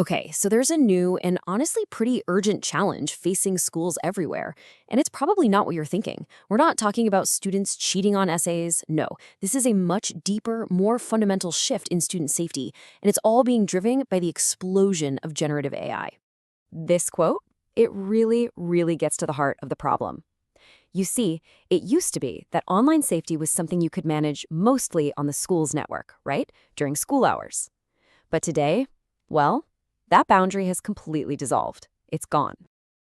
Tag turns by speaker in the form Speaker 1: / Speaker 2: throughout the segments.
Speaker 1: Okay, so there's a new and honestly pretty urgent challenge facing schools everywhere, and it's probably not what you're thinking. We're not talking about students cheating on essays. No, this is a much deeper, more fundamental shift in student safety, and it's all being driven by the explosion of generative AI. This quote, it really gets to the heart of the problem. You see, it used to be that online safety was something you could manage mostly on the school's network, right? During school hours. But today, well, that boundary has completely dissolved. It's gone.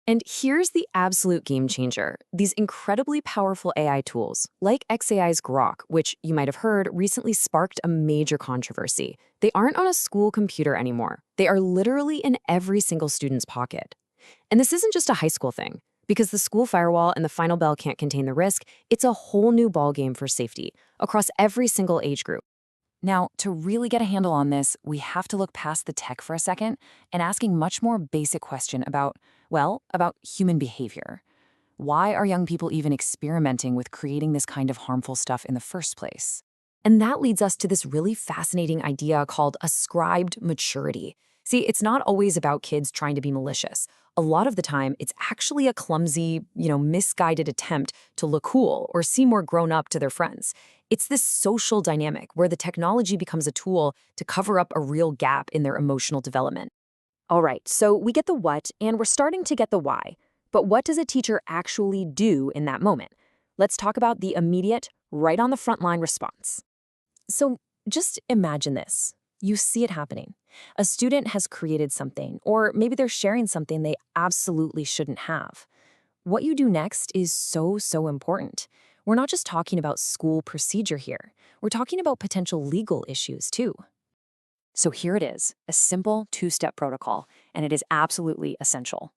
Speaker 1: And here's the absolute game changer. These incredibly powerful AI tools, like xAI's Grok, which you might have heard recently sparked a major controversy. They aren't on a school computer anymore. They are literally in every single student's pocket. And this isn't just a high school thing. Because the school firewall and the final bell can't contain the risk, it's a whole new ballgame for safety across every single age group.
Speaker 2: Now, to really get a handle on this, we have to look past the tech for a second and asking much more basic question about, well, about human behavior. Why are young people even experimenting with creating this kind of harmful stuff in the first place?
Speaker 1: And that leads us to this really fascinating idea called ascribed maturity. See, it's not always about kids trying to be malicious. A lot of the time, it's actually a clumsy, misguided attempt to look cool or seem more grown up to their friends. It's this social dynamic where the technology becomes a tool to cover up a real gap in their emotional development. All right, so we get the what, and we're starting to get the why. But what does a teacher actually do in that moment? Let's talk about the immediate, right on the front line response. So just imagine this. You see it happening. A student has created something, or maybe they're sharing something they absolutely shouldn't have. What you do next is so important. We're not just talking about school procedure here. We're talking about potential legal issues, too.
Speaker 2: So here it is, a simple two-step protocol, and it is absolutely essential.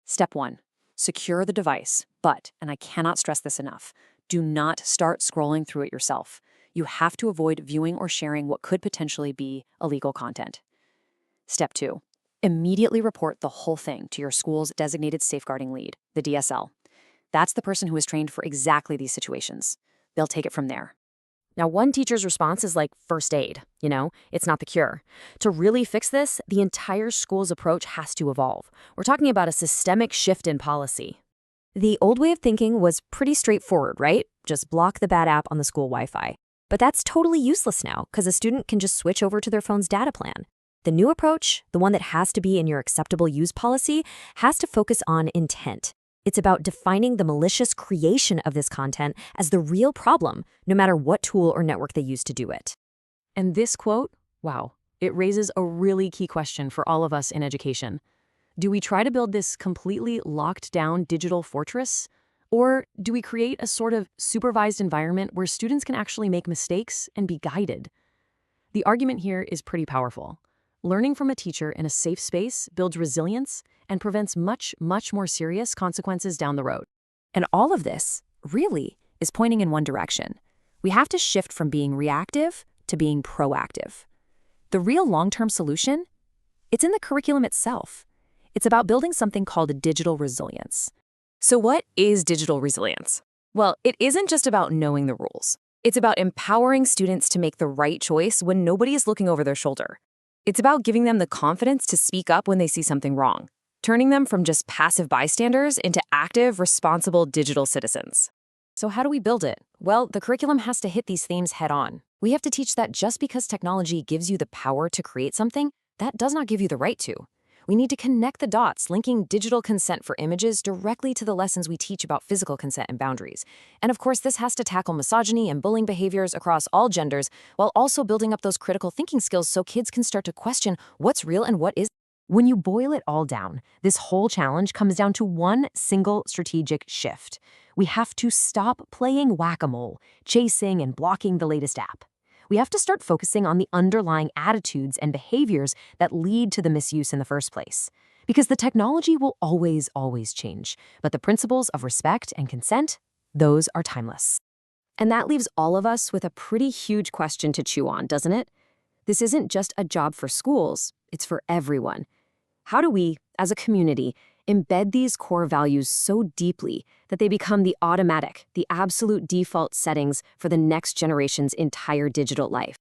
Speaker 2: Step 1, secure the device, but, and I cannot stress this enough, do not start scrolling through it yourself. You have to avoid viewing or sharing what could potentially be illegal content. Step 2, immediately report the whole thing to your school's designated safeguarding lead, the DSL. That's the person who is trained for exactly these situations. They'll take it from there.
Speaker 1: Now, one teacher's response is like first aid, it's not the cure. To really fix this, the entire school's approach has to evolve. We're talking about a systemic shift in policy. The old way of thinking was pretty straightforward, right? Just block the bad app on the school Wi-Fi. But that's totally useless now because a student can just switch over to their phone's data plan. The new approach, the one that has to be in your acceptable use policy, has to focus on intent. It's about defining the malicious creation of this content as the real problem, no matter what tool or network they use to do it.
Speaker 2: And this quote, wow, it raises a really key question for all of us in education. Do we try to build this completely locked down digital fortress? Or do we create a sort of supervised environment where students can actually make mistakes and be guided? The argument here is pretty powerful. Learning from a teacher in a safe space builds resilience and prevents much more serious consequences down the road.
Speaker 1: And all of this, really, is pointing in one direction. We have to shift from being reactive to being proactive. The real long-term solution? It's in the curriculum itself. It's about building something called digital resilience. So what is digital resilience? Well, it isn't just about knowing the rules. It's about empowering students to make the right choice when nobody is looking over their shoulder. It's about giving them the confidence to speak up when they see something wrong, turning them from just passive bystanders into active, responsible digital citizens. So how do we build it? Well, the curriculum has to hit these themes head on. We have to teach that just because technology gives you the power to create something, that does not give you the right to. We need to connect the dots, linking digital consent for images directly to the lessons we teach about physical consent and boundaries. And of course, this has to tackle misogyny and bullying behaviors across all genders, while also building up those critical thinking skills so kids can start to question what's real and what isn't. When you boil it all down, this whole challenge comes down to one single strategic shift. We have to stop playing whack-a-mole, chasing and blocking the latest app. We have to start focusing on the underlying attitudes and behaviors that lead to the misuse in the first place. Because the technology will always change, but the principles of respect and consent, those are timeless. And that leaves all of us with a pretty huge question to chew on, doesn't it? This isn't just a job for schools, it's for everyone. How do we, as a community, embed these core values so deeply that they become the automatic, the absolute default settings for the next generation's entire digital life?